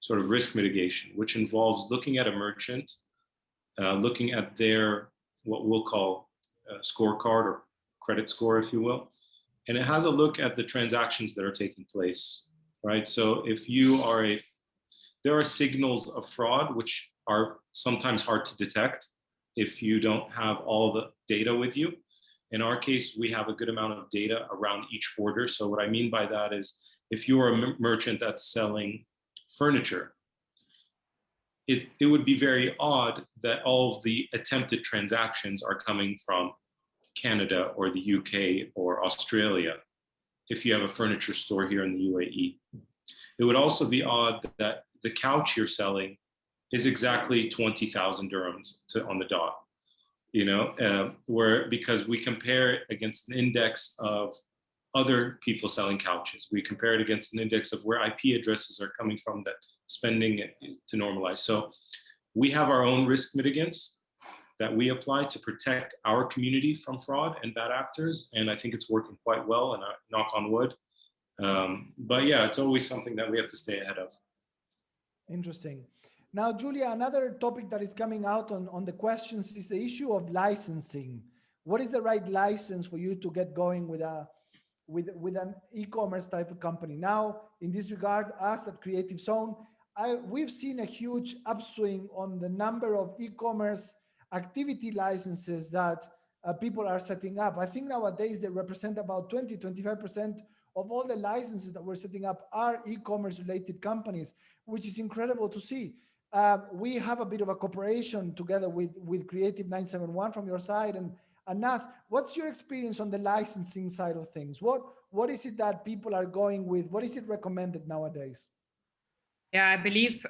sort of risk mitigation, which involves looking at a merchant, looking at their, what we'll call scorecard or credit score, if you will. And it has a look at the transactions that are taking place, right? So if you are there are signals of fraud, which are sometimes hard to detect if you don't have all the data with you. In our case, we have a good amount of data around each order. So what I mean by that is, if you're a merchant that's selling furniture, it would be very odd that all of the attempted transactions are coming from Canada or the UK or Australia if you have a furniture store here in the UAE. It would also be odd that the couch you're selling is exactly 20,000 dirhams on the dot, you know, because we compare it against an index of other people selling couches. We compare it against an index of where IP addresses are coming from that spending to normalize. So we have our own risk mitigants that we apply to protect our community from fraud and bad actors. And I think it's working quite well, and I knock on wood. But yeah, it's always something that we have to stay ahead of. Interesting. Now, Julia, another topic that is coming out on the questions is the issue of licensing. What is the right license for you to get going with with an e-commerce type of company. Now, in this regard, us at Creative Zone, we've seen a huge upswing on the number of e-commerce activity licenses that people are setting up. I think nowadays they represent about 20-25% of all the licenses that we're setting up are e-commerce related companies, which is incredible to see. We have a bit of a cooperation together with Creative 971 from your side, and Nas, what's your experience on the licensing side of things? What is it that people are going with? What is it recommended nowadays? Yeah, I believe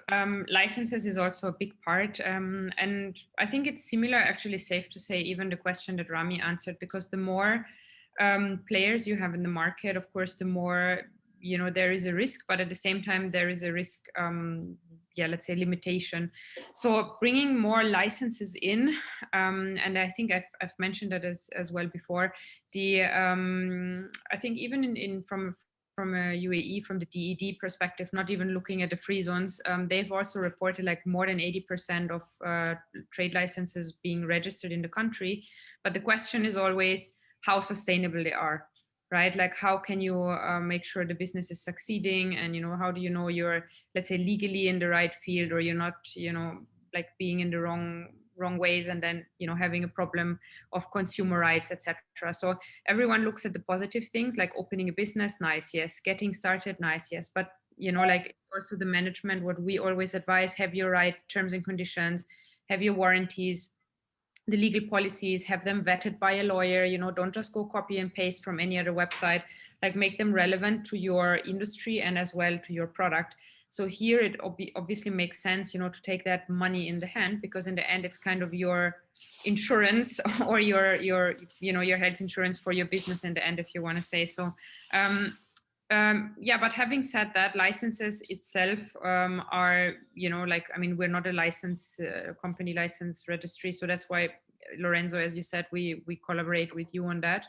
licenses is also a big part. And I think it's similar, actually safe to say, even the question that Ramy answered, because the more players you have in the market, of course, the more, there is a risk, but at the same time, there is a risk, let's say limitation. So bringing more licenses in, and I think I've mentioned that as well before, I think even from a UAE, from the DED perspective, not even looking at the free zones, they've also reported like more than 80% of trade licenses being registered in the country. But the question is always how sustainable they are, right? Like how can you make sure the business is succeeding, and how do you know you're, let's say, legally in the right field, or you're not, like being in the wrong ways, and then having a problem of consumer rights, etc. So everyone looks at the positive things, like opening a business, nice, yes. Getting started, nice, yes. But like also the management, what we always advise: have your right terms and conditions, have your warranties, the legal policies, have them vetted by a lawyer. Don't just go copy and paste from any other website. Like make them relevant to your industry and as well to your product. So here it obviously makes sense, to take that money in the hand, because in the end it's kind of your insurance or your health insurance for your business in the end, if you want to say so. But having said that, licenses itself are, we're not a company license registry. So that's why, Lorenzo, as you said, we collaborate with you on that.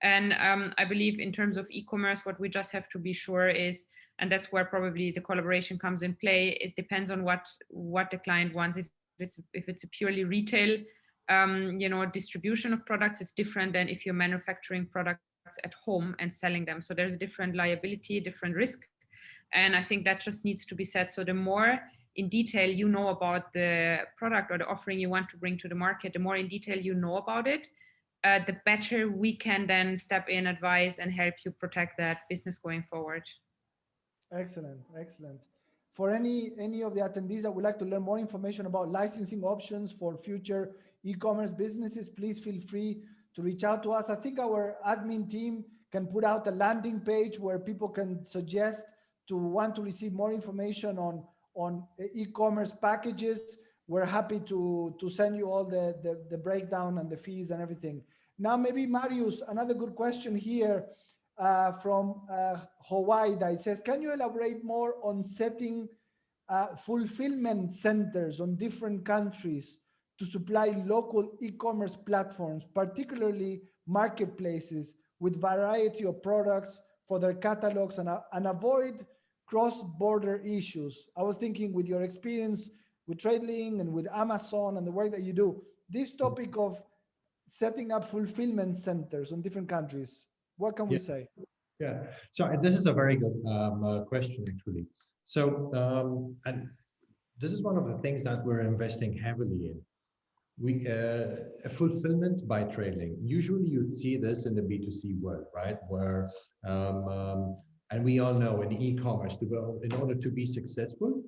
And I believe in terms of e-commerce, what we just have to be sure is, and that's where probably the collaboration comes in play, it depends on what the client wants. If it's a purely retail, distribution of products, it's different than if you're manufacturing products at home and selling them. So there's a different liability, different risk. And I think that just needs to be said. So the more in detail you know about the product or the offering you want to bring to the market, the more in detail you know about it, the better we can then step in, advise, and help you protect that business going forward. Excellent. For any of the attendees that would like to learn more information about licensing options for future e-commerce businesses, please feel free to reach out to us. I think our admin team can put out a landing page where people can suggest to want to receive more information on e-commerce packages. We're happy to send you all the breakdown and the fees and everything. Now, maybe Marius, another good question here from Hawaii that says, can you elaborate more on setting fulfillment centers on different countries to supply local e-commerce platforms, particularly marketplaces with variety of products for their catalogs, and avoid cross-border issues? I was thinking, with your experience with Tradeling and with Amazon and the work that you do, this topic of setting up fulfillment centers on different countries, what can we say? Yeah, so this is a very good question, actually. So, and this is one of the things that we're investing heavily in. Fulfillment by Tradeling. Usually you'd see this in the B2C world, right? Where, and we all know in e-commerce, in order to be successful,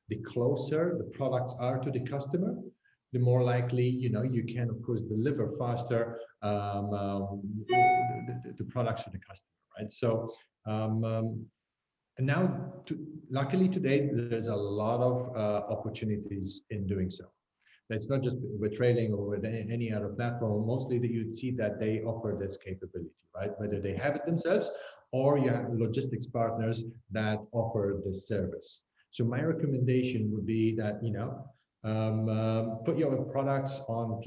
the closer the products are to the customer, the more likely, you can, of course, deliver faster the products to the customer, right? So, and now, luckily today, there's a lot of opportunities in doing so. It's not just with Tradeling or with any other platform. Mostly that you'd see that they offer this capability, right? Whether they have it themselves or you have logistics partners that offer this service. So my recommendation would be that, put your products on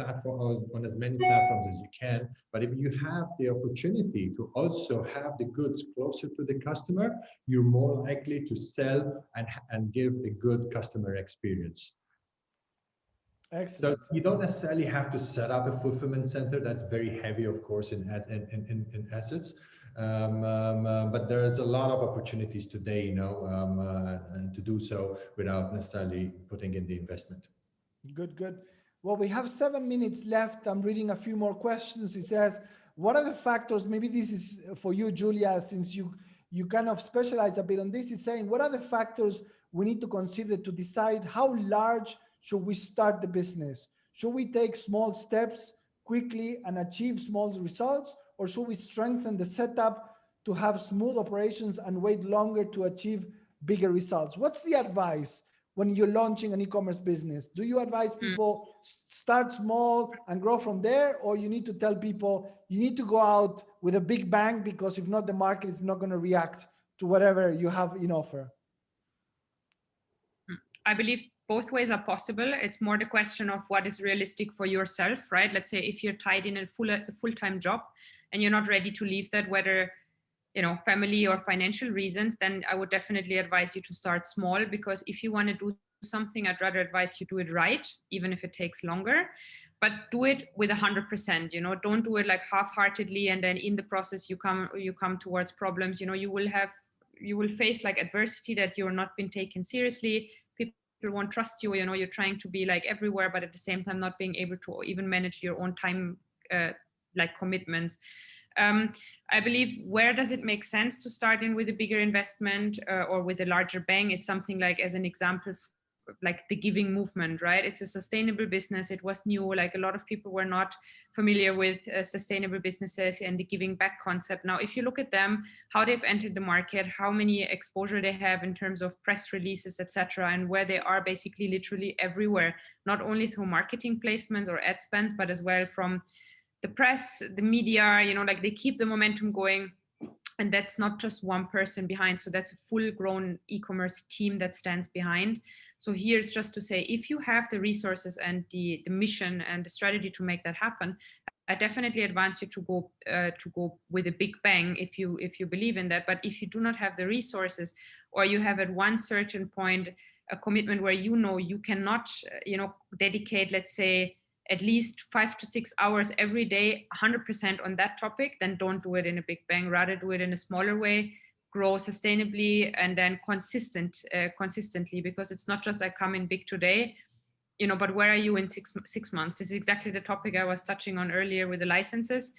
as many platforms as you can. But if you have the opportunity to also have the goods closer to the customer, you're more likely to sell and give a good customer experience. Excellent. So you don't necessarily have to set up a fulfillment center. That's very heavy, of course, in assets. But there's a lot of opportunities today, to do so without necessarily putting in the investment. Good, good. Well, we have 7 minutes left. I'm reading a few more questions. It says, what are the factors, maybe this is for you, Julia, since you kind of specialize a bit on this, is saying, what are the factors we need to consider to decide how large should we start the business? Should we take small steps quickly and achieve small results, or should we strengthen the setup to have smooth operations and wait longer to achieve bigger results? What's the advice when you're launching an e-commerce business? Do you advise people start small and grow from there, or you need to tell people you need to go out with a big bang, because if not, the market is not going to react to whatever you have in offer? I believe both ways are possible. It's more the question of what is realistic for yourself, right? Let's say if you're tied in a full-time job and you're not ready to leave that, whether family or financial reasons, then I would definitely advise you to start small, because if you want to do something, I'd rather advise you do it right, even if it takes longer, but do it with 100%, don't do it like half-heartedly. And then in the process, you come towards problems, you will face like adversity that you're not been taken seriously. People won't trust you, you're trying to be like everywhere, but at the same time, not being able to even manage your own time, like commitments. I believe where does it make sense to start in with a bigger investment or with a larger bang is something like, as an example, like the giving movement, right? It's a sustainable business. It was new. Like a lot of people were not familiar with sustainable businesses and the giving back concept. Now, if you look at them, how they've entered the market, how many exposure they have in terms of press releases, etc., and where they are basically literally everywhere, not only through marketing placements or ad spends, but as well from the press, the media, like they keep the momentum going. And that's not just one person behind. So that's a full grown e-commerce team that stands behind. So here it's just to say, if you have the resources and the mission and the strategy to make that happen, I definitely advise you to go with a big bang if you believe in that. But if you do not have the resources, or you have at one certain point a commitment where you cannot dedicate, let's say, at least 5 to 6 hours every day, 100% on that topic, then don't do it in a big bang. Rather do it in a smaller way, grow sustainably, and then consistently, because it's not just I come in big today, but where are you in six months? This is exactly the topic I was touching on earlier with the licenses.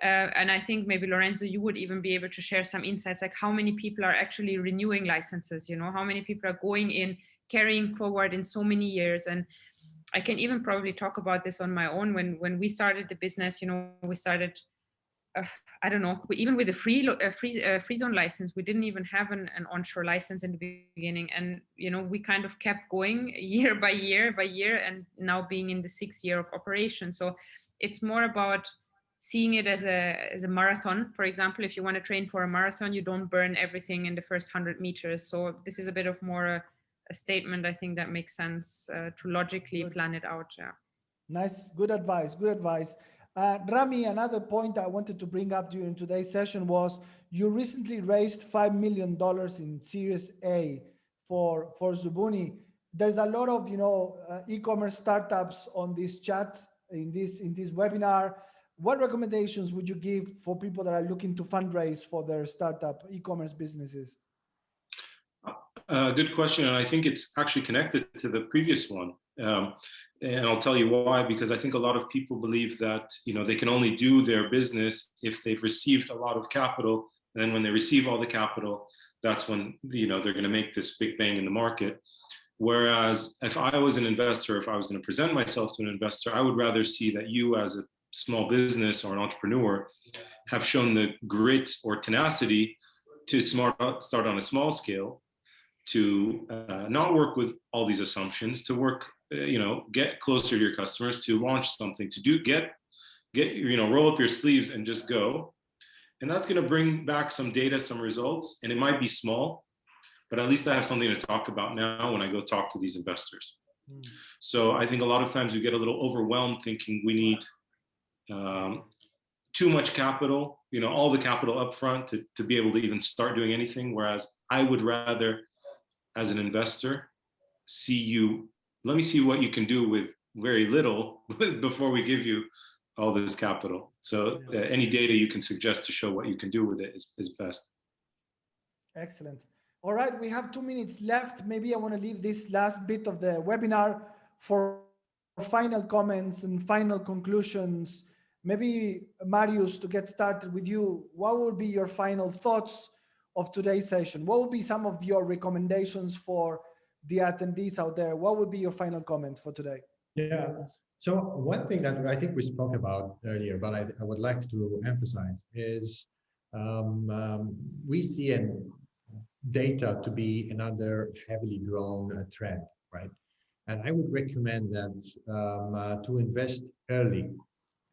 And I think maybe Lorenzo, you would even be able to share some insights, like how many people are actually renewing licenses, how many people are going in, carrying forward in so many years. And I can even probably talk about this on my own. When we started the business, we started, I don't know, even with a free zone license, we didn't even have an onshore license in the beginning. And, we kind of kept going year by year, and now being in the 6th year of operation. So it's more about seeing it as a marathon. For example, if you want to train for a marathon, you don't burn everything in the first 100 meters. So this is a bit of more a statement, I think, that makes sense to logically plan it out. Yeah. Nice. Good advice. Good advice. Ramy, another point I wanted to bring up during today's session was you recently raised $5 million in Series A for Zbooni. There's a lot of e-commerce startups on this chat in this webinar. What recommendations would you give for people that are looking to fundraise for their startup e-commerce businesses? Good question, and I think it's actually connected to the previous one. And I'll tell you why, because I think a lot of people believe that they can only do their business if they've received a lot of capital. And then when they receive all the capital, that's when they're going to make this big bang in the market. Whereas if I was an investor, if I was going to present myself to an investor, I would rather see that you as a small business or an entrepreneur have shown the grit or tenacity to start on a small scale, to not work with all these assumptions, to work, get closer to your customers, to launch something, to roll up your sleeves and just go. And that's going to bring back some data, some results, and it might be small, but at least I have something to talk about now when I go talk to these investors. So I think a lot of times we get a little overwhelmed thinking we need too much capital, all the capital up front to be able to even start doing anything. Whereas I would rather, as an investor, let me see what you can do with very little before we give you all this capital. So any data you can suggest to show what you can do with it is best. Excellent. All right, we have 2 minutes left. Maybe I want to leave this last bit of the webinar for final comments and final conclusions. Maybe Marius, to get started with you, what would be your final thoughts of today's session? What would be some of your recommendations for the attendees out there? What would be your final comments for today? Yeah. So one thing that I think we spoke about earlier, but I would like to emphasize is we see data to be another heavily grown trend, right? And I would recommend that to invest early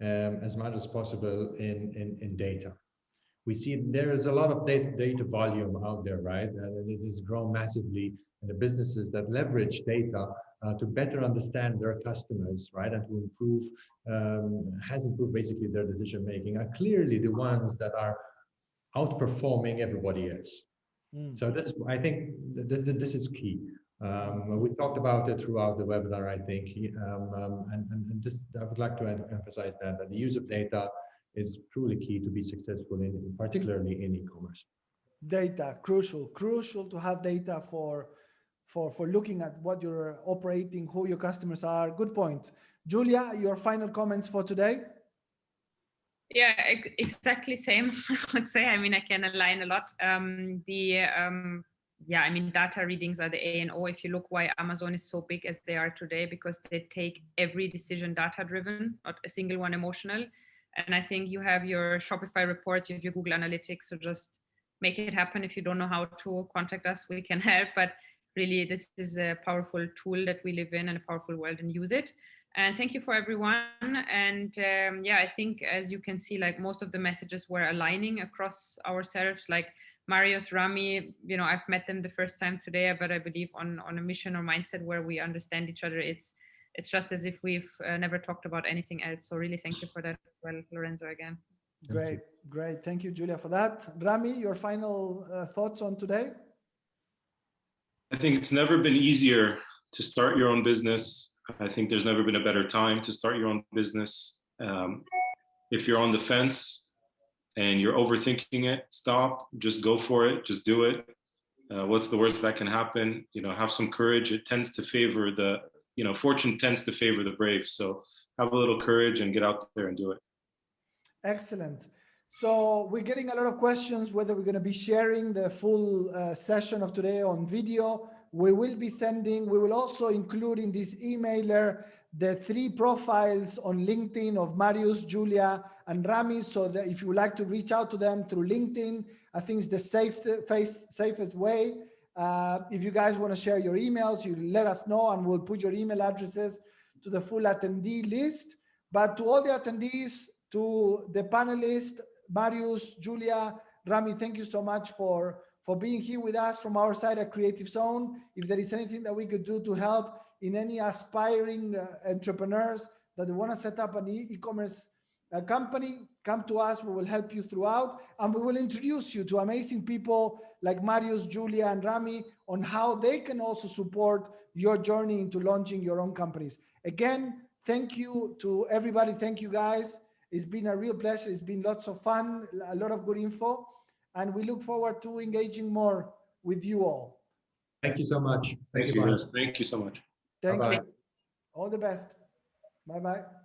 as much as possible in data. We see there is a lot of data volume out there, right? And it has grown massively. And the businesses that leverage data to better understand their customers, right, and to improve, has improved basically their decision making, are clearly the ones that are outperforming everybody else. So this, I think, this is key. We talked about it throughout the webinar, I think, and this, I would like to emphasize that the use of data is truly key to be successful in, particularly in e-commerce. Data, crucial to have data for looking at what you're operating, who your customers are. Good point. Julia, your final comments for today? Yeah, exactly same, I would say. I mean, I can align a lot. Yeah, I mean, data readings are the A and O. If you look why Amazon is so big as they are today, because they take every decision data driven, not a single one emotional. And I think you have your Shopify reports, you have your Google Analytics, so just make it happen. If you don't know how to contact us, we can help. But really, this is a powerful tool that we live in and a powerful world, and use it. And thank you for everyone. And yeah, I think as you can see, like most of the messages were aligning across ourselves, like Marius, Ramy, you know, I've met them the first time today, but I believe on a mission or mindset where we understand each other. It's just as if we've never talked about anything else. So really thank you for that as well, Lorenzo, again. Great. Thank you, Julia, for that. Ramy, your final thoughts on today? I think it's never been easier to start your own business. I think there's never been a better time to start your own business. If you're on the fence and you're overthinking it, stop, just go for it, just do it. What's the worst that can happen? You know, have some courage. It tends to favor fortune tends to favor the brave. So have a little courage and get out there and do it. Excellent. So we're getting a lot of questions whether we're going to be sharing the full session of today on video. We will also include in this emailer the 3 profiles on LinkedIn of Marius, Julia, and Ramy, so that if you would like to reach out to them through LinkedIn, I think it's the safest way. If you guys want to share your emails, you let us know and we'll put your email addresses to the full attendee list. But to all the attendees, to the panelists, Marius, Julia, Ramy, thank you so much for being here with us from our side at Creative Zone. If there is anything that we could do to help in any aspiring entrepreneurs that want to set up an e-commerce company, come to us. We will help you throughout, and we will introduce you to amazing people like Marius, Julia, and Ramy on how they can also support your journey into launching your own companies. Again, thank you to everybody. Thank you, guys. It's been a real pleasure. It's been lots of fun, a lot of good info, and we look forward to engaging more with you all. Thank you so much. Thank you. Thank you so much. Thank you. All the best. Bye-bye.